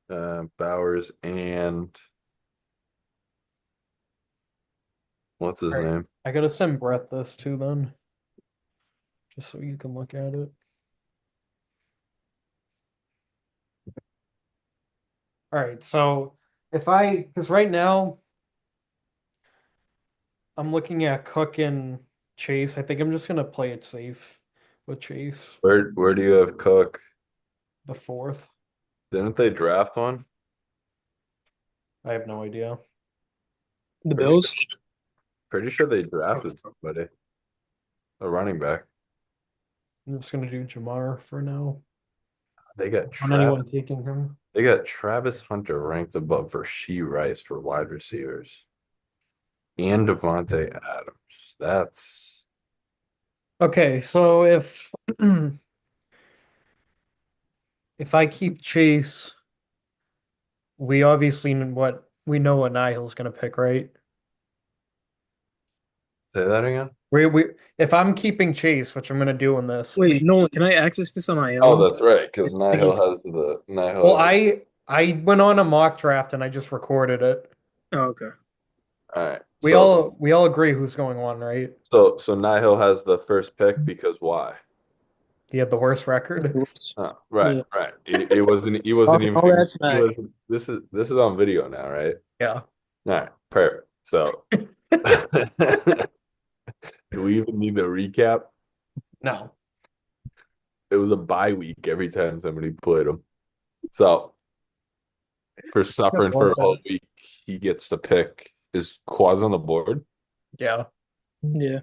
Uh, Bowers and what's his All right. name? I gotta send Brett this too then, just so you can look at it. All right, so because right now I'm looking at Cook and Chase. I think I'm just gonna play it safe with Chase, Where do you have Cook? the fourth. Didn't they draft one? I have no idea. The Pretty Bills. pretty sure they drafted somebody, a running back. I'm just gonna do Jamar for now. They got On Travis. anyone taking him. They got Travis Hunter ranked above Rashee Rice for wide receivers and Devontae Adams. That's Okay, so if I keep Chase, we obviously know what Nihil's gonna pick, right? say that again. We if I'm keeping Chase, which I'm gonna do in this, Wait, we Nolan, can I access this on my Oh, own? that's right, I because think Nihil it's has the Nihil well, has the I went on a mock draft and I just recorded it. oh, okay. all right. We all agree who's going on, right? So Nihil has the first pick because why? He had the worst record. Oh, right, Yeah. right. He wasn't even All that he smack. was this is on video now, right? Yeah. All right, perfect. So do we even need the recap? No. It was a bye week every time somebody played him. So for suffering for a whole week, he gets to pick his quads on the board. Yeah. Yeah,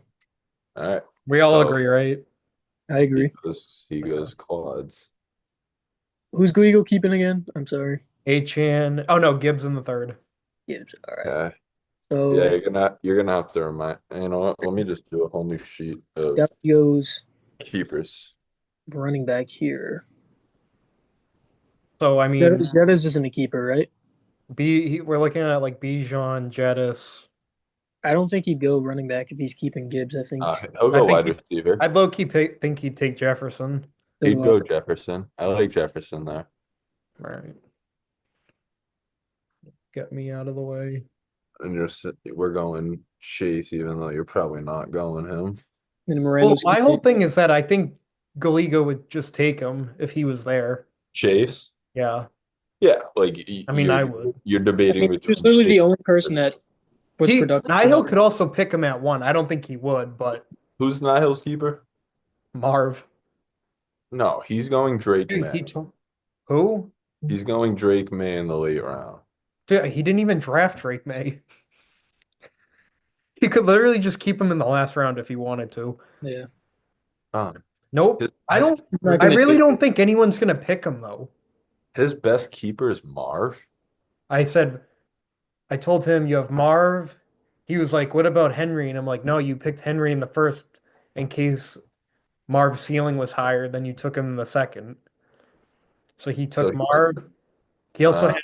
All right. We all So agree, right? I agree. he goes quads. Who's Guigo keeping again? I'm sorry. Achan. Oh no, Gibbs in the third. Gibbs. All right. Yeah. Yeah, So you're gonna have to remind you know what? Let me just do a whole new sheet of that goes keepers. running back here. So I That mean, is, that is isn't a keeper, right? We're looking at like Bijan, Jettis. I don't think he'd go running back if he's keeping Gibbs. I think He'll I go think wide receiver. I'd low key think he'd take Jefferson. so He'd go Jefferson. I like Jefferson there. All right. Get me out of the way. And we're going Chase, even though you're probably not going him. and Well, Miranda's my whole keeping. thing is that I think Galigo would just take him if he was there. Chase? Yeah. Yeah, like I mean, you're I would. you're I debating mean, he was between literally Chase. the only person that was productive for Nihil them. could also pick him at one. I don't think he would, but Who's Nihil's keeper? Marv. No, he's going Drake Dude, May. he told who? He's going Drake May in the late round. Dude, he didn't even draft Drake May. He could literally just keep him in the last round if he wanted to. Yeah, Um, Nope. his best he's keeper, not I gonna really take. don't think anyone's gonna pick him though. his best keeper is Marv. I said I told him you have Marv. He was like, "What about Henry?" And I'm like, "No, you picked Henry in the first in case Marv's ceiling was higher than you took him in the second." So he So took Marv. He also uh,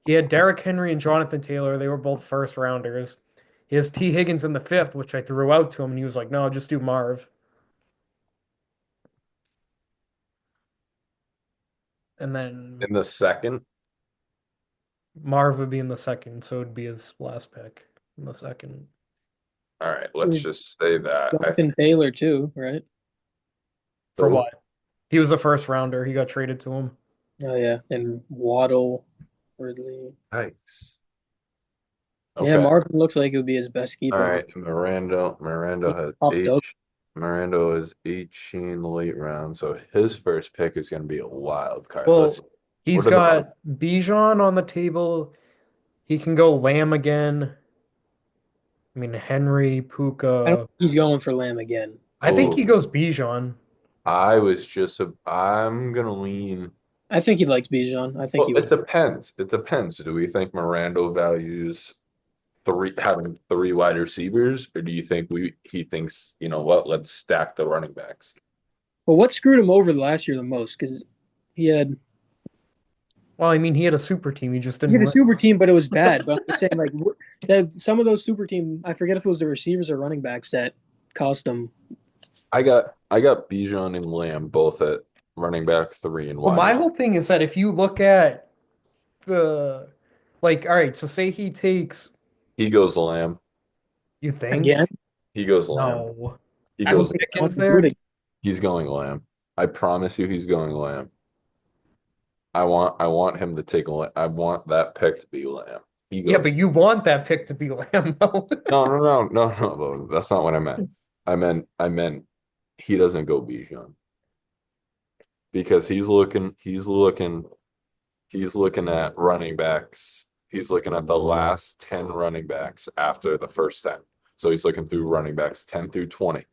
had Derrick Henry and Jonathan Taylor. They were both first rounders. He has T. Higgins in the fifth, which I threw out to him, and he was like, "No, just do Marv." And then in the second, Marv would be in the second, so it'd be his last pick in the second. all right, let's just say that. I Jonathan think Taylor too, right? For so. what? He was a first rounder. He got traded to him. Oh yeah, and Waddle, Ridley. Nice. Yeah, Okay. Marvin looks like it would be his best All keeper. right. Miranda He has popped up. Miranda is 18 late round, so his first pick is going to be a wild card. Well, he's what are the got Bijan on the table. He can go Lamb again. I mean, Henry, I don't Puka. think he's going for Lamb again. I think oh, he goes Bijan. I'm gonna lean. I think he likes Bijan. I think Well, he it would. depends. It depends. Do we think Miranda values having three wide receivers, or do you think he thinks, you know what, let's stack the running backs? But what screwed him over last year the most? Because he had Well, I mean, he had a super team. He just he didn't had a win. super team, but it was bad. But I'm just saying, like that some of those super team, I forget if it was the receivers or running backs that cost him. I got Bijan and Lamb both at running back 3 and Well, wide. my whole thing is that if you look at the like, all right, so say he takes, He goes Lamb. you think? Again, He goes Lamb. No. He I don't goes. think I Pickens want to do it there? again. He's going Lamb. I promise you, he's going Lamb. I want him to take. I want that pick to be Lamb. He Yeah, goes. but you want that pick to be Lamb, though. No. That's not what I meant. I meant he doesn't go Bijan because he's looking at running backs. He's looking at the last 10 running backs after the first 10. So he's looking through running backs 10 through 20.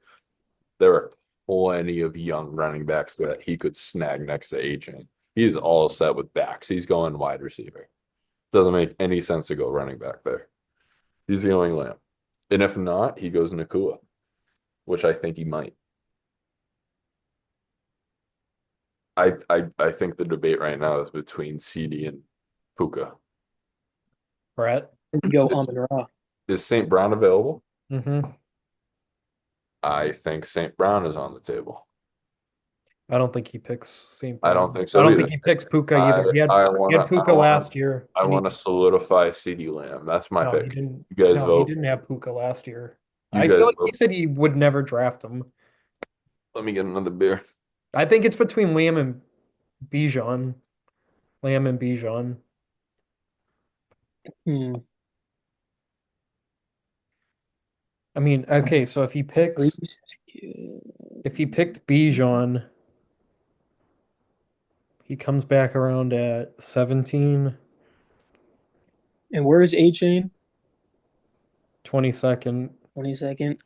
There are plenty of young running backs that he could snag next to AJ. He's all set with backs. He's going wide receiver. Doesn't make any sense to go running back there. He's going Lamb. And if not, he goes Nakua, which I think he might. I think the debate right now is between CD and Puka. Brett. Go Amon Ra. Is St. Brown available? Mm-hmm. I think St. Brown is on the table. I don't think he picks St. I don't Brown. think so I don't either. think he picks Puka either. He had I wanna, Puka last year. I and want to solidify CD Lamb. That's my no, he pick. didn't. You guys No, vote. he didn't have Puka last year. You I guys feel like he vote. said he would never draft him. Let me get another beer. I think it's between Lamb and Bijan. Lamb and Bijan. Hmm. I mean, okay, so if he picked Bijan, he comes back around at 17, And where is A Chain? 22nd. 22nd.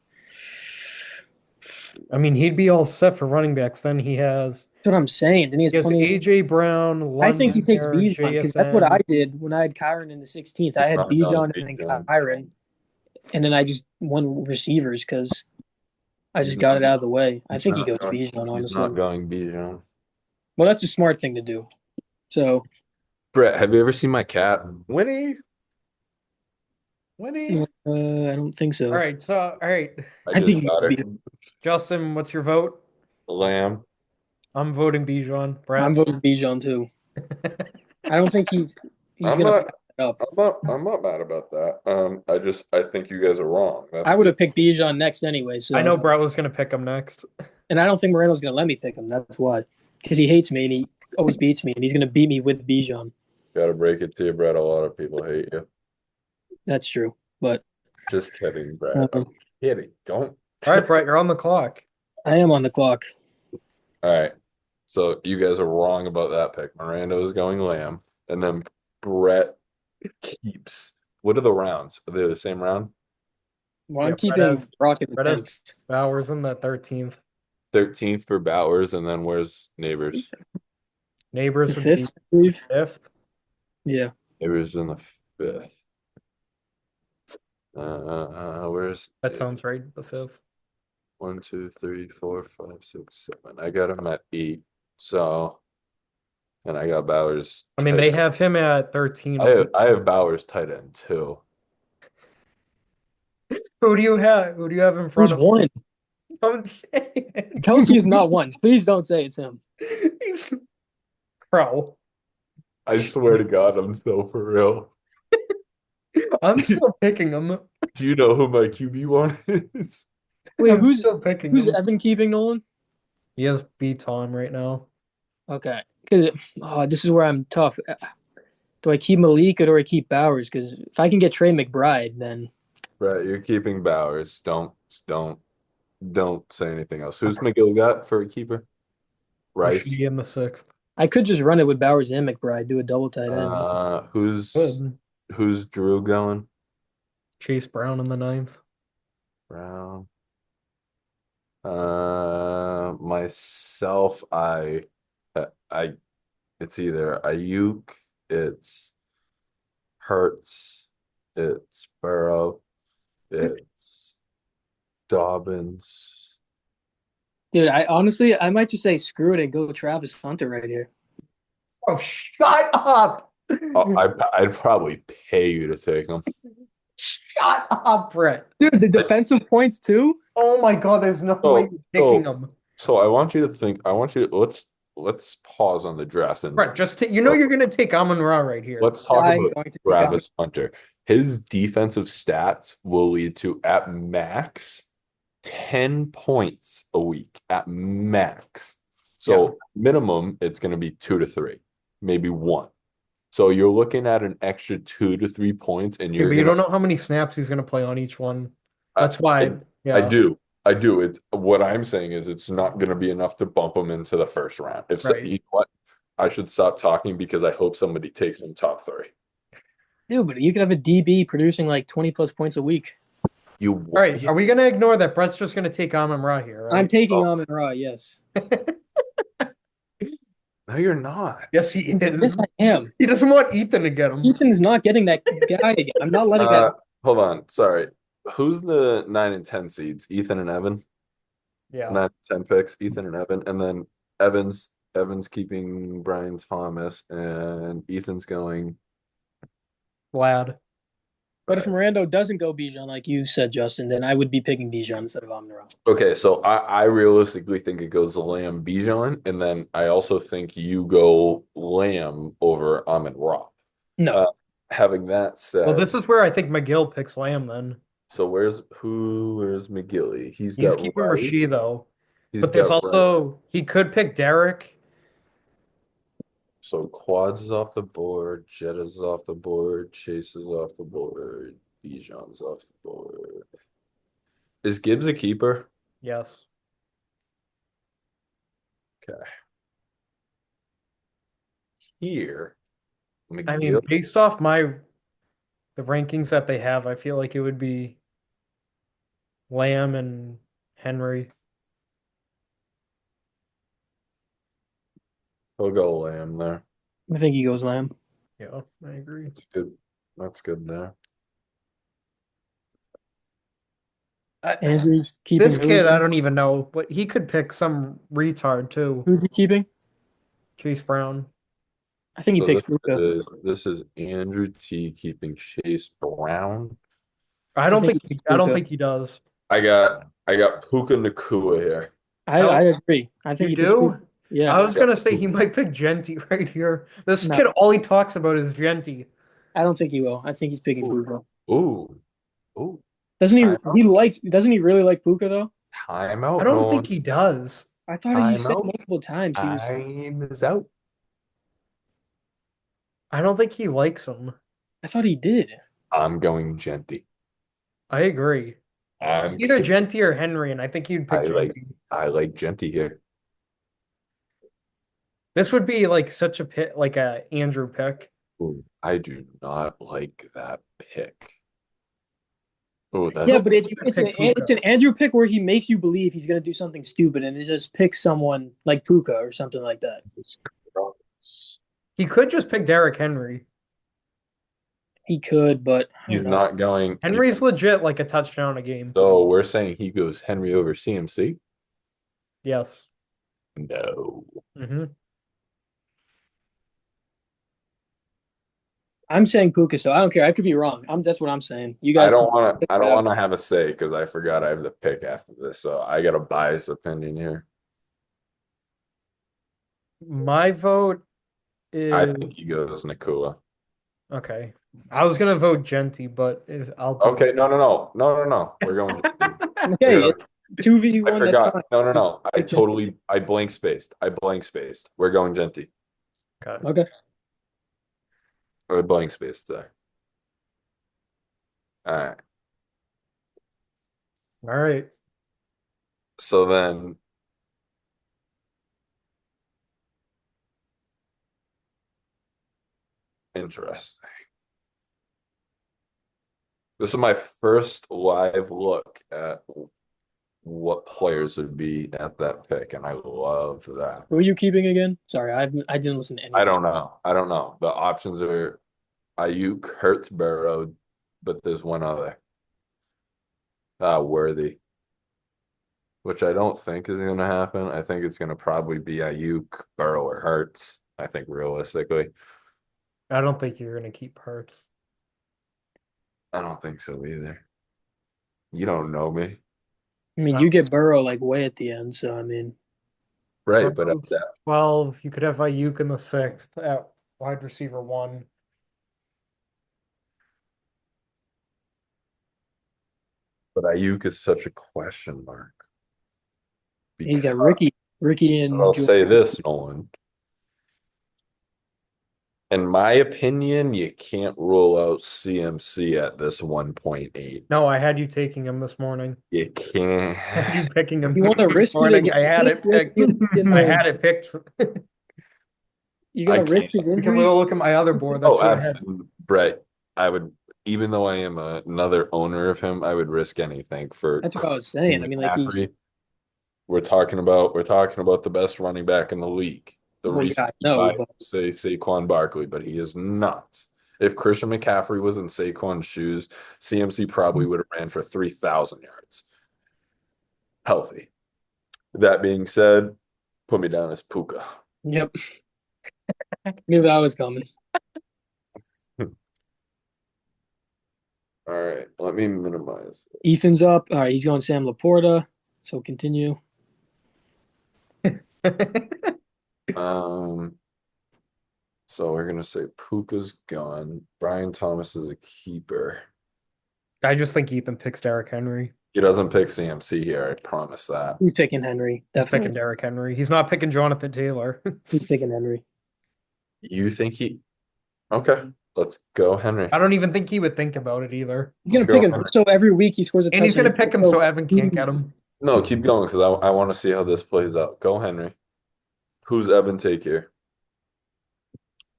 I mean, he'd be all set for running backs. Then he has That's what I'm saying. Then he has plenty. AJ Brown, I think he takes London, Bijan because that's what JSN. I did when I had Kyron in the 16th. I had Not Bijan going and then Bijan. Kyron, and then I just won receivers because I just got it out of the way. I think he goes Bijan, He's honestly. not going Bijan. Well, that's a smart thing to do. So Brett, have you ever seen my cat? Winnie? Winnie? I don't think so. All right, all right, I just think he got her. goes Bijan. Justin, what's your vote? Lamb. I'm voting Bijan. Brad? I'm voting Bijan too. I don't think he's I'm gonna not- fuck it up. I'm not mad about that. I think you guys are wrong. I would have picked Bijan next anyway. So I know Brett was gonna pick him next. and I don't think Moreno's gonna let me pick him. That's why, because he hates me and he always beats me, and he's gonna beat me with Bijan. Gotta break it to you, Brett. A lot of people hate you. That's true. But Just kidding, Brett. Uh-uh. I'm kidding. Don't. All right, Brett, you're on the clock. I am on the clock. All right. So you guys are wrong about that pick. Miranda is going Lamb, and then Brett keeps. What are the rounds? Are they the same round? Well, Yeah, I'm keeping Brett has- Brock in the Brett has 10th. Bowers in the 13th. 13th for Bowers, and then where's Neighbors? Neighbors The would be 5th, I believe. 5th. Yeah. Neighbors in the 5th. Where's That sounds right. The 5th. 1, 2, 3, 4, 5, 6, 7. I got him at 8. So, and I got Bowers. I mean, tight they end. have him at 13. I have Bowers tight end too. Who do you have? Who do you have in Who's front of him? one? Don't say it. Kelsey is not one. Please don't say it's him. He's pro. I swear to God, I'm so for real. I'm still picking him. Do you know who my QB1 is? Wait, I'm who's still picking who's him? Evan keeping, Nolan? He has B Tom right now. Okay. Because this is where I'm tough. Do I keep Malik or do I keep Bowers? Because if I can get Trey McBride, then Right, you're keeping Bowers. Don't say anything else. Who's McGill got for a keeper? Rice. Rashidi in the 6th. I could just run it with Bowers and McBride, do a double tight end. Good. Who's Drew going? Chase Brown in the 9th. Brown. Myself, it's either Ayuk, it's Hurts, it's Burrow, it's Dobbins. Dude, I might just say screw it and go Travis Hunter right here. Oh, shut up! I'd probably pay you to take him. Shut up, Brett. Dude, the defensive points too? Oh my God, there's no way you're picking him. So I want you to think. Let's let's pause on the draft and Right, just you're gonna take Amon Ra right here. let's talk I'm about going to take Travis Hunter. His defensive stats will lead to at max 10 points a week at max. So minimum, it's going to be 2 to 3, maybe 1. So you're looking at an extra 2 to 3 points, and Yeah, you're but you gonna. don't know how many snaps he's gonna play on each one. I, That's why, I yeah, do. I do. It. What I'm saying is, it's not going to be enough to bump him into the first round. right. You know what, I should stop talking because I hope somebody takes him top 3. Dude, but you could have a DB producing like 20 plus points a week. You. All right, are we gonna ignore that Brett's just gonna take Amon Ra here, I'm right? taking Oh. Amon Ra, yes. No, you're not. Yes, he Yes, is. I am. He doesn't want Ethan to get him. Ethan's not getting that guy again. I'm not letting that. Hold on. Sorry. Who's the 9 and 10 seeds? Ethan and Evan. Yeah, 9 and 10 picks. Ethan and Evan, and then Evans keeping Brian Thomas, and Ethan's going. Vlad. But if Mirando doesn't go Bijan, like you said, Justin, then I would be picking Bijan instead of Amon Ra. Okay, so I realistically think it goes Lamb Bijan, and then I also think you go Lamb over Amon Ra. No. Having that said, Well, this is where I think McGill picks Lamb then. so where's McGilly? He's got keeping Rice. Rasheed though. He's But there's got Rice. also he could pick Derek. So Quads is off the board, Jet is off the board, Chase is off the board, Bijan's off the board. Is Gibbs a keeper? Yes. Here, I mean, McGill. based off the rankings that they have, I feel like it would be Lamb and Henry. He'll go Lamb there. I think he goes Lamb. Yeah, I agree. That's good. That's good there. Andrew's keeping This who? kid, I don't even know, but he could pick some retard too. Who's he keeping? Chase Brown. I think he So picked Puka. this is Andrew T keeping Chase Brown. I don't think think he I don't Puka. think he does. I got Puka Nakua here. I agree. I think You he picks do? Puka. Yeah. I was gonna say he might pick Genty right here. This No. kid, all he talks about is Genty. I don't think he will. I think he's picking Puka. Ooh. Doesn't he? Timeout. Doesn't he really like Puka though? Timeout. I don't think he does. I thought he said Timeout. multiple times he was. Time is out. I don't think he likes him. I thought he did. I'm going Genty. I agree. I'm Either Genty or Henry, and I think he'd pick Genty. I like Genty here. This would be like such a pick, like a Andrew pick. Ooh, I do not like that pick. Oh, that's Yeah, but it's pick Puka. it's an Andrew pick where he makes you believe he's gonna do something stupid, and it just picks someone like Puka or something like that. gross. He could just pick Derrick Henry. He could, but I He's don't know. not going. Henry's legit like a touchdown a game. So we're saying he goes Henry over CMC? Yes. No. Hmm. I'm saying Puka, so I don't care. I could be wrong. That's what I'm saying. You I guys, don't want to have a say because I forgot I have the pick after this, so I got a biased opinion here. My vote is I think he goes Nakua. okay. I was gonna vote Genty, but if I'll take Okay, no. We're going. okay. We're It's 2v1. I That's forgot. fine. No. I blank spaced. We're going Genty. Okay. Okay. I blank spaced there. All right. All right. So then interesting. This is my first live look at what players would be at that pick, and I love that. Who are you keeping again? Sorry, I didn't listen to any. I don't know. The options are Ayuk, Hurts, Burrow, but there's one other. Worthy. Which I don't think is going to happen. I think it's going to probably be Ayuk, Burrow, or Hurts. I think realistically. I don't think you're gonna keep Hurts. I don't think so either. You don't know me. I mean, you get Burrow like way at the end, so I mean, Right, but Rose, 12. You could have Ayuk in the 6th at wide receiver 1. Ayuk is such a question mark. He's got Because Ricky I'll and say this, Nolan. In my opinion, you can't rule out CMC at this 1.8. No, I had you taking him this morning. You I had you can't. picking him You want to this risk it morning. against I had it picked. in I the- had it picked. You're I gonna risk can't. his You can injuries? look at my other board. That's Oh, what I had. absolutely. Brett, I would, even though I am another owner of him, I would risk anything for That's what I was saying. I mean, like he's McCaffrey. We're talking about the best running back in the league. The well, yeah, I recency know, bias but say Saquon Barkley, but he is not. If Christian McCaffrey was in Saquon's shoes, CMC probably would have ran for 3,000 yards. Healthy. That being said, put me down as Puka. yep. Knew that was coming. All right, let me minimize this. Ethan's up. All right, he's going Sam Laporta. So continue. Um, so we're gonna say Puka's gone. Brian Thomas is a keeper. I just think Ethan picks Derrick Henry. He doesn't pick CMC here, I promise that. He's picking Henry. He's picking Definitely. Derrick Henry. He's not picking Jonathan Taylor. He's picking Henry. You think he okay, let's go, Henry. I don't even think he would think about it either. He's gonna Let's go, pick him. Henry. So every week he scores a And he's touchdown. gonna pick him so Evan can't get him. No, keep going because I want to see how this plays out. Go, Henry. Who's Evan take here?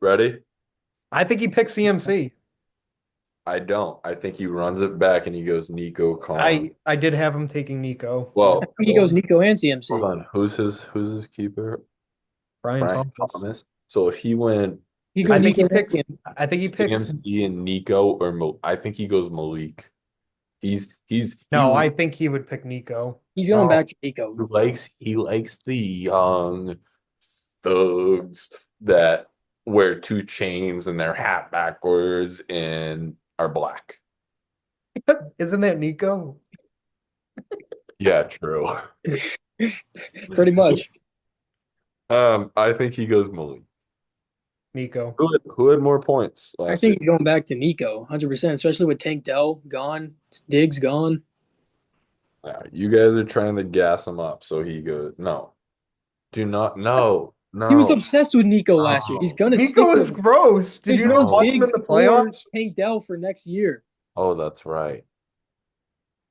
Ready? I think he picks CMC. I don't. I think he runs it back and he goes Nico Collins. I did have him taking Nico. Well, He goes Nico and CMC. hold on. Who's his keeper? Brian Brian Thomas. Thomas. So if he went He I goes think he Nico and picks. CMC. I think he picks. CMC and Nico or I think he goes Malik. No, I think he would pick Nico. He's going No. back to Nico. he likes the young thugs that wear 2 chains and their hat backwards and are black. Isn't that Nico? Yeah, true. Pretty much. I think he goes Malik. Nico. Who had more points I last think year? he's going back to Nico, 100%, especially with Tank Dell gone, Diggs gone. Yeah, you guys are trying to gas him up, so he goes. No, do not. No, no. He was obsessed with Nico last year. He's gonna stick Nico with is him. gross. Did There's you no not watch him in Diggs the or playoffs? Tank Dell for next year. Oh, that's right.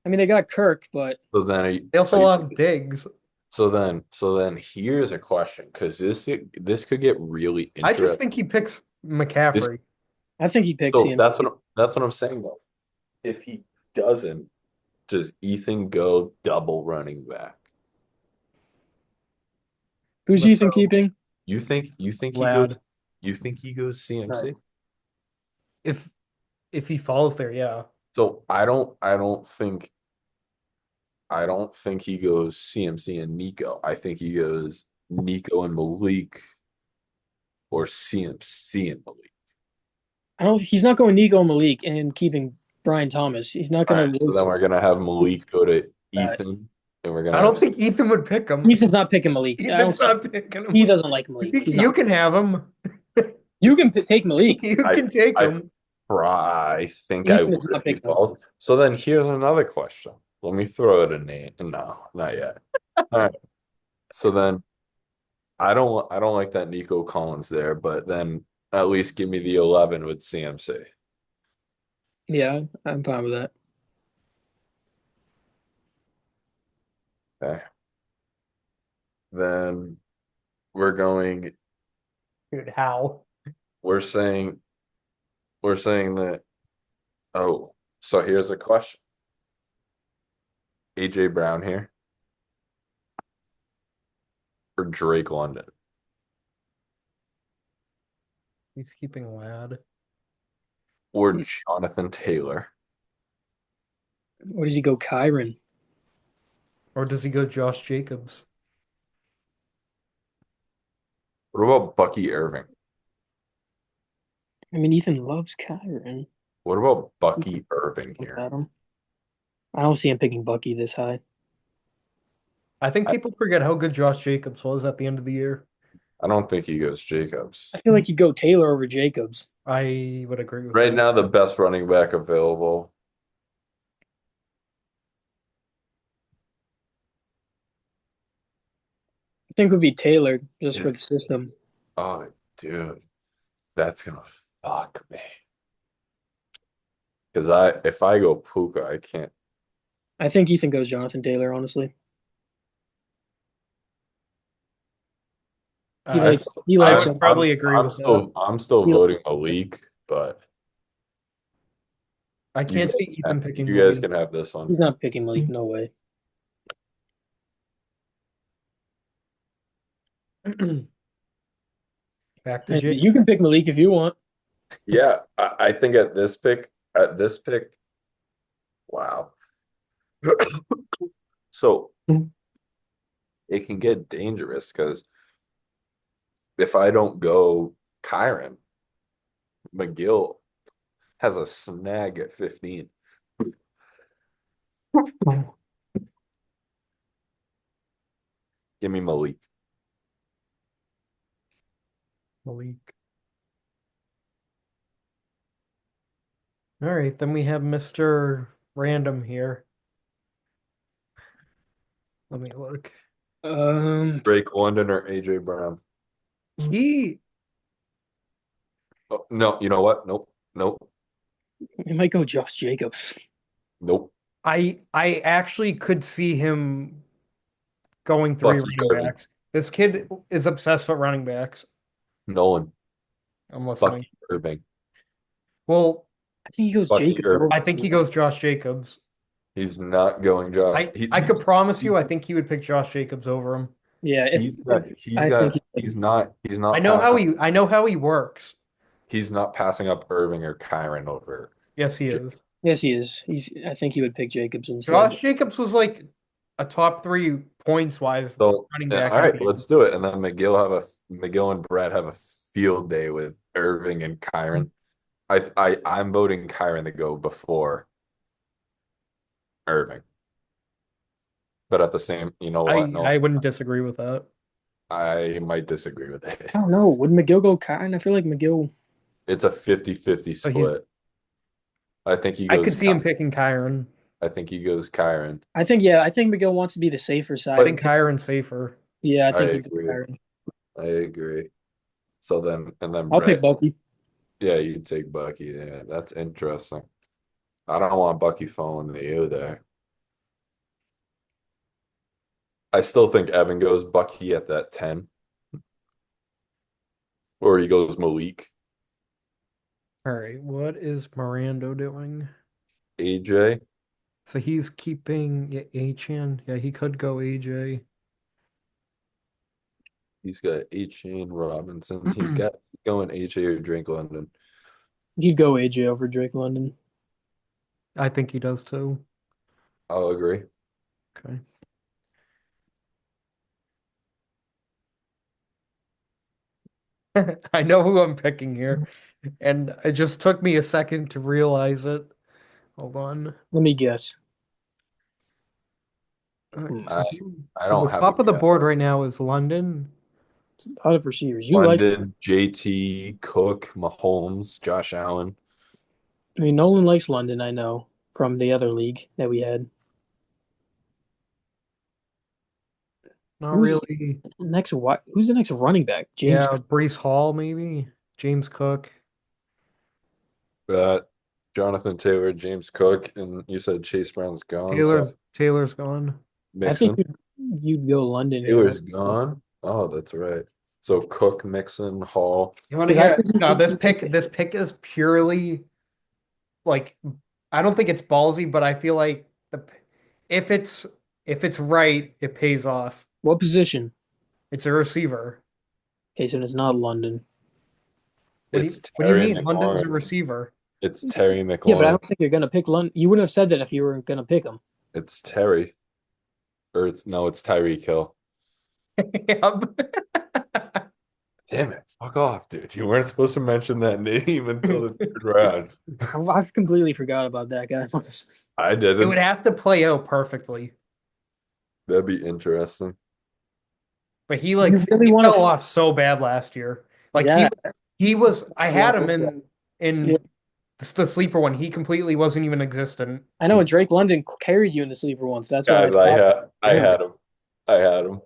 I mean, they got Kirk, but So then, They also lost Diggs. so then, here's a question because this could get really I interesting. just think he picks McCaffrey. I think he picks So him. that's what I'm saying though. If he doesn't, does Ethan go double running back? Who's Ethan keeping? You think he goes? Lad. You think he goes CMC? If he falls there, yeah. So I don't think he goes CMC and Nico. I think he goes Nico and Malik or CMC and Malik. I don't. He's not going Nico and Malik and keeping Brian Thomas. He's not All going right, to. so then we're gonna have Malik go to Ethan, and we're gonna. I don't think Ethan would pick him. Ethan's not picking Malik. I don't Ethan's not picking him. he doesn't like Malik. He's You not. can have him. You can take Malik. You can take him. I think I Ethan is would not if he picking him. falls. So then here's another question. Let me throw it a name. No, not yet. All right. So then I don't like that Nico Collins there, but then at least give me the 11 with CMC. Yeah, I'm fine with that. Okay. Then we're going, Dude, how? we're saying that, oh, so here's a question. AJ Brown here or Drake London? He's keeping Lad. Or Jonathan Taylor? Or does he go Kyron? Or does he go Josh Jacobs? What about Bucky Irving? I mean, Ethan loves Kyron. What about Bucky Irving here? Adam. I don't see him picking Bucky this high. I think people forget how good Josh Jacobs was at the end of the year. I don't think he goes Jacobs. I feel like you go Taylor over Jacobs. I would agree with Right that. now, the best running back available. I think would be Taylor just for the Yes. system. Oh, dude, that's gonna fuck me. Because if I go Puka, I can't. I think Ethan goes Jonathan Taylor, honestly. He Uh, likes he likes would him. probably agree with that. I'm still He, voting Malik, but I you can't guys, see Ethan picking you guys Malik. can have this one. he's not picking Malik, no way. Back to And Jake. you can pick Malik if you want. Yeah, I think at this pick, wow. So it can get dangerous because if I don't go Kyron, McGill has a snag at 15. Give me Malik. Malik. All right, then we have Mr. Random here. Let me look. Drake London or AJ Brown. He, Oh, no, you know what? Nope. He might go Josh Jacobs. Nope. I actually could see him going three Bucky running Irving. backs. This kid is obsessed with running backs. Nolan. I'm listening. Bucky Irving. Well, I think he goes Bucky Jacobs. Irving. I think he goes Josh Jacobs. He's not going Josh. I could promise you, I think he would pick Josh Jacobs over him. Yeah, He's not I know how he works. he's not passing up Irving or Kyron over. Yes, he is. Yes, he is. I think he would pick Jacobs instead. Josh Jacobs was like a top 3 points wise So running back. all right, let's do it. And then McGill and Brett have a field day with Irving and Kyron. I'm voting Kyron to go before Irving. But at the same, you know what? No, I wouldn't disagree with that. I might disagree with it. I don't know. Would McGill go Kyron? I feel like McGill. It's a 50-50 So split. I think he I goes could see him picking Kyron. I think he goes Kyron. I think McGill wants to be the safer side. I think Kyron's safer. Yeah, I I think he'd go agree. Kyron. I agree. So then I'll pick Brett, Bucky. yeah, you take Bucky. Yeah, that's interesting. I don't want Bucky falling to you there. I still think Evan goes Bucky at that 10. Or he goes Malik. All right, what is Mirando doing? AJ. So he's keeping Achan. Yeah, he could go AJ. He's got A-Chain Robinson. He's got going AJ or Drake London. He'd go AJ over Drake London. I think he does too. I'll agree. Okay. I know who I'm picking here, and it just took me a second to realize it. Hold on. Let me guess. All right, I- I so don't the have top a of the guess. board right now is London. It's a lot of receivers. You like? London, JT, Cook, Mahomes, Josh Allen. I mean, Nolan likes London. I know from the other league that we had. Not Who's- really. Who's the next running back? James. Yeah, Brees Hall maybe. James Cook. Jonathan Taylor, James Cook, and you said Chase Brown's gone. So Taylor's gone. I think Mixon. you'd go London. Taylor's gone. Oh, that's right. So Cook, Mixon, Hall. You want to Because I get think- no, this pick is purely like I don't think it's ballsy, but I feel like if it's right, it pays off. What position? It's a receiver. Okay, so it's not London. What do It's what do you Terry mean? London's a McLaurin. receiver. It's Terry Yeah, but I McLaurin. don't think you're gonna pick London. You wouldn't have said that if you were gonna pick him. It's Terry. Or it's Tyreek Hill. Yep. Damn it. Fuck off, dude. You weren't supposed to mention that name until the third round. I've completely forgot about that guy. I It would didn't. have to play out perfectly. That'd be interesting. But he You like really he wanna fell f off so bad last year. Like Yeah. he was I had him Yeah. in Yeah. the sleeper one. He completely wasn't even existent. I know Drake London carried you in the sleeper once. That's why Guys, I Damn. had him. I had him.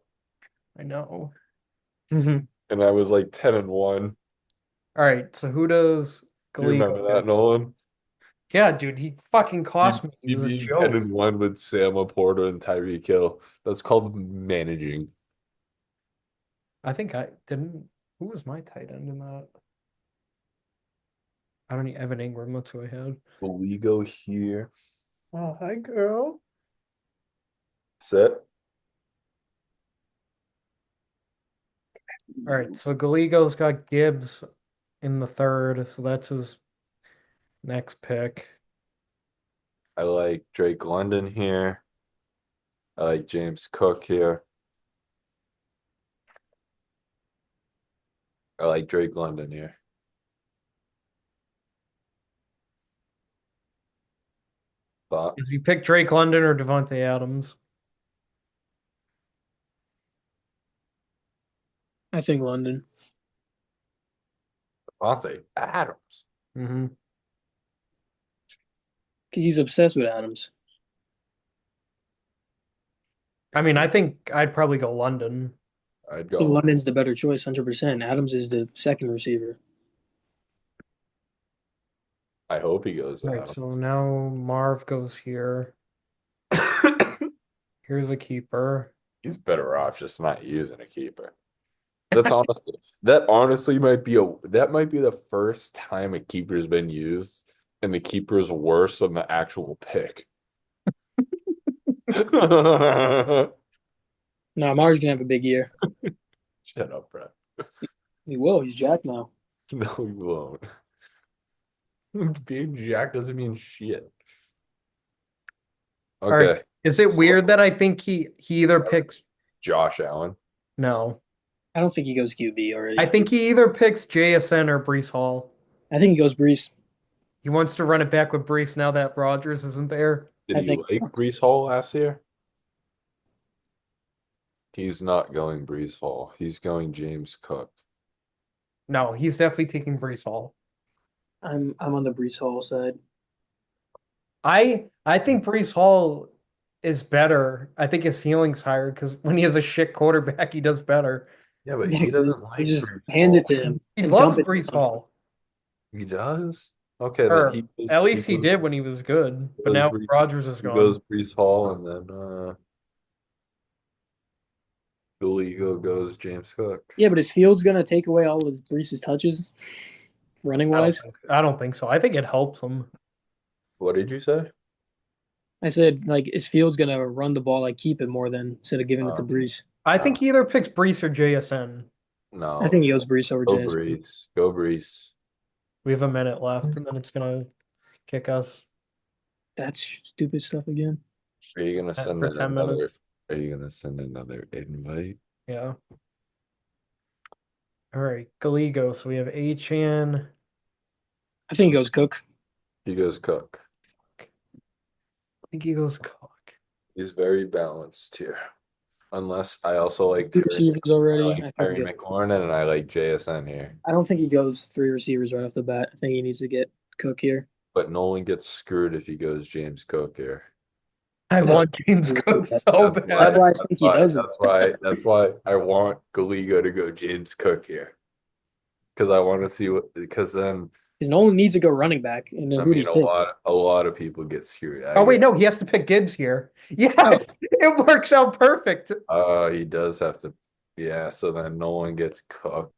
I know. And I was like 10-1. All right, so who does You remember Gallego that, get? Nolan? Yeah, dude, he fucking cost me. He You was a being joke. 10-1 with Sam Laporta and Tyreek Hill. That's called managing. I think I didn't. Who was my tight end in that? I don't need Evan Ingram. That's who I had. Will we go here? Oh, hi, girl. Set. All right, so Gallego's got Gibbs in the third, so that's his next pick. I like Drake London here. I like James Cook here. I like Drake London here. Thoughts? Is he pick Drake London or Devontae Adams? I think London. Devontae Adams. Mm-hmm. Because he's obsessed with Adams. I mean, I think I'd probably go London. I'd I think go. London's the better choice, 100%. Adams is the second receiver. I hope he goes with Right, Adams. so now Marv goes here. Here's a keeper. He's better off just not using a keeper. That honestly might be the first time a keeper's been used and the keeper's worse than the actual pick. No, Mar's gonna have a big year. Shut up, Brett. He will. He's jacked now. No, you won't. Being Jack doesn't mean shit. All right. Okay, Is it So- weird that I think he either picks Josh Allen. no. I don't think he goes QB already. I think he either picks JSN or Brees Hall. I think he goes Brees. He wants to run it back with Brees now that Rodgers isn't there. Did I you think- like Brees Hall last year? He's not going Brees Hall. He's going James Cook. No, he's definitely taking Brees Hall. I'm on the Brees Hall side. I think Brees Hall is better. I think his ceiling's higher because when he has a shit quarterback, he does better. Yeah, but Yeah, he doesn't like He just Brees hands Hall. it to him. He and loves dump it Brees on him. Hall. He does? Okay, Or then he goes, at least he goes- did when he was good. But goes now Brees- Rodgers is he gone. goes Brees Hall and then Gallego goes James Cook. Yeah, but is Fields gonna take away all of Brees' touches, running wise? I don't think so. I think it helps him. What did you say? I said, like, is Fields gonna run the ball, like keep it more than instead of giving it to Brees? I think he either picks Brees or JSN. No. I think he goes Brees over Go Jason. Brees. Go Brees. We have a minute left, and then it's gonna kick us. That's stupid stuff again. Are you gonna send for in 10 another? minutes. Are you gonna send another invite? Yeah. All right, Gallego. So we have Achan. I think he goes Cook. He goes Cook. I think he goes Cook. He's very balanced here. Unless I also like Two Terry, receivers already. I I, like think Terry he- McLaurin and I like JSN here. I don't think he goes three receivers right off the bat. I think he needs to get Cook here. But Nolan gets screwed if he goes James Cook here. I want James Cook so That's bad. why I think he doesn't. That's why I want Gallego to go James Cook here. Because I want to see because then Because Nolan needs to go running back. And then I who do mean you a pick? lot of people get screwed. Oh wait, no, he has to pick Gibbs here. Yes, it works out perfect. He does have to. Yeah, so then Nolan gets Cook.